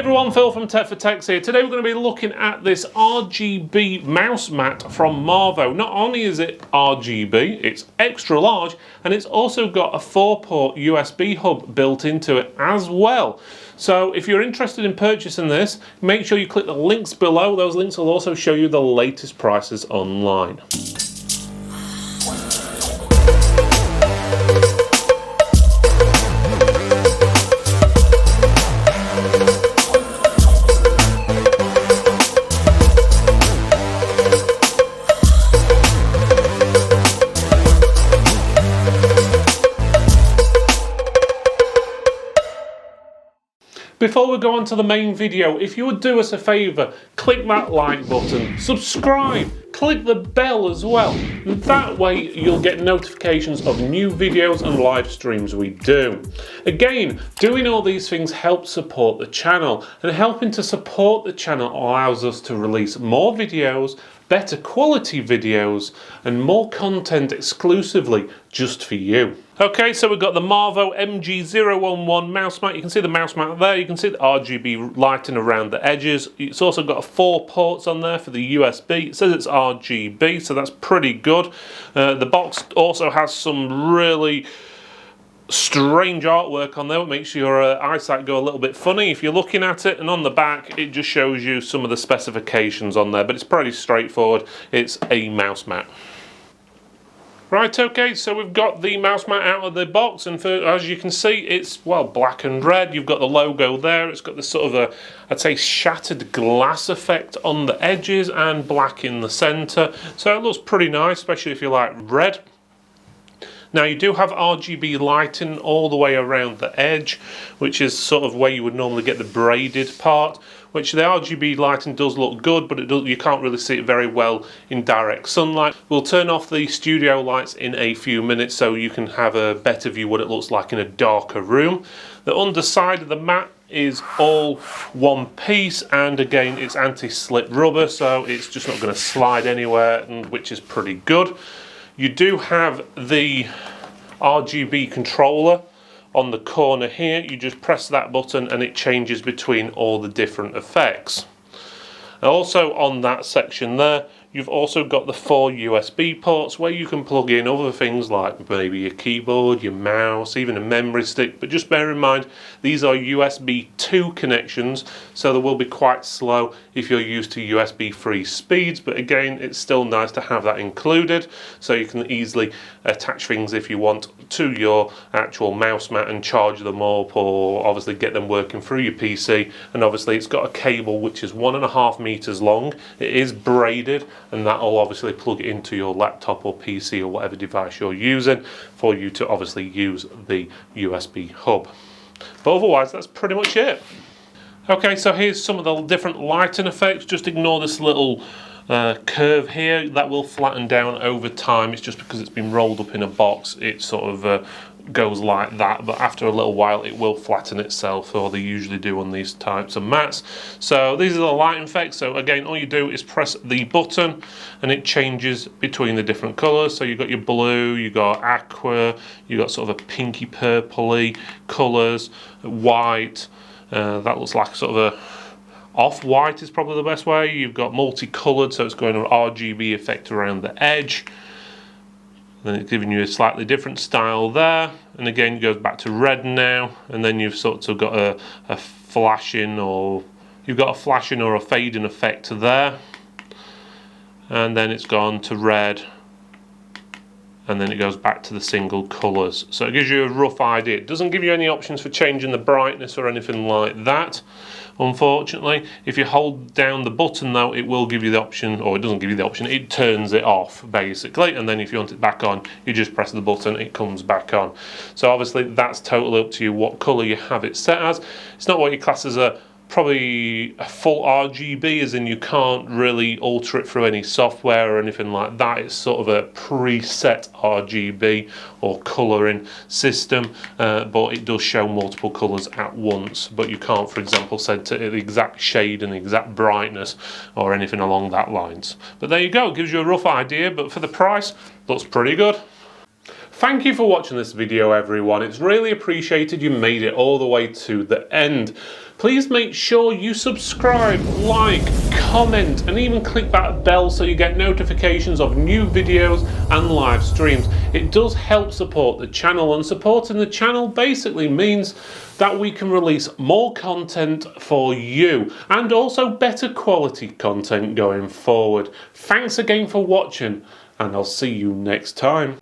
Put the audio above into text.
everyone, Phil from Tech for Techs here. Today we're going to be looking at this RGB mouse mat from Marvo. Not only is it RGB, it's extra large, and it's also got a 4-port USB hub built into it as well. So if you're interested in purchasing this, make sure you click the links below. Those links will also show you the latest prices online. Before we go on to the main video, if you would do us a favour, click that like button, subscribe, click the bell as well. That way you'll get notifications of new videos and live streams we do. Again, doing all these things helps support the channel, and helping to support the channel allows us to release more videos, better quality videos, and more content exclusively just for you. Okay, so we've got the Marvo MG011 mouse mat. You can see the mouse mat there. You can see the RGB lighting around the edges. It's also got 4 ports on there for the USB. It says it's RGB, so that's pretty good. The box also has some really strange artwork on there, which makes your eyesight go a little bit funny if you're looking at it, and on the back it just shows you some of the specifications on there, but it's pretty straightforward. It's a mouse mat. Right, okay, so we've got the mouse mat out of the box, and as you can see, it's, well, black and red. You've got the logo there. It's got this sort of I'd say, shattered glass effect on the edges and black in the center. So it looks pretty nice, especially if you like red. Now you do have RGB lighting all the way around the edge, which is sort of where you would normally get the braided part, which the RGB lighting does look good, but you can't really see it very well in direct sunlight. We'll turn off the studio lights in a few minutes so you can have a better view what it looks like in a darker room. The underside of the mat is all one piece, and again it's anti-slip rubber, so it's just not going to slide anywhere, which is pretty good. You do have the RGB controller on the corner here. You just press that button and it changes between all the different effects. Also on that section there, you've also got the 4 USB ports where you can plug in other things like maybe your keyboard, your mouse, even a memory stick, but just bear in mind these are USB 2 connections, so they will be quite slow if you're used to USB 3 speeds, but again it's still nice to have that included, so you can easily attach things if you want to your actual mouse mat and charge them up, or obviously get them working through your PC. And obviously it's got a cable which is 1.5 meters long. It is braided, and that will obviously plug it into your laptop or PC or whatever device you're using for you to obviously use the USB hub. But otherwise that's pretty much it. Okay, so here's some of the different lighting effects. Just ignore this little curve here. That will flatten down over time. It's just because it's been rolled up in a box, it sort of goes like that, but after a little while it will flatten itself, or they usually do on these types of mats. So these are the lighting effects. So again, all you do is press the button and it changes between the different colours. So you've got your blue, you've got aqua, you've got sort of a pinky purpley colours, white, that looks like sort of a off-white is probably the best way. You've got multicoloured, so it's going an RGB effect around the edge. Then it's giving you a slightly different style there, and again it goes back to red now, and then you've sort of got a flashing, or you've got a flashing or a fading effect there, and then it's gone to red, and then it goes back to the single colours. So it gives you a rough idea. It doesn't give you any options for changing the brightness or anything like that, unfortunately. If you hold down the button though, it will give you the option, or it doesn't give you the option, it turns it off basically, and then if you want it back on, you just press the button, it comes back on. So obviously that's totally up to you what colour you have it set as. It's not what you class as probably a full RGB, as in you can't really alter it through any software or anything like that. It's sort of a preset RGB or colouring system, but it does show multiple colours at once, but you can't, for example, set to the exact shade and the exact brightness or anything along that lines. But there you go, it gives you a rough idea, but for the price, looks pretty good. Thank you for watching this video, everyone. It's really appreciated you made it all the way to the end. please make sure you subscribe, like, comment, and even click that bell so you get notifications of new videos and live streams. It does help support the channel, and supporting the channel basically means that we can release more content for you and also better quality content going forward. Thanks again for watching, and I'll see you next time.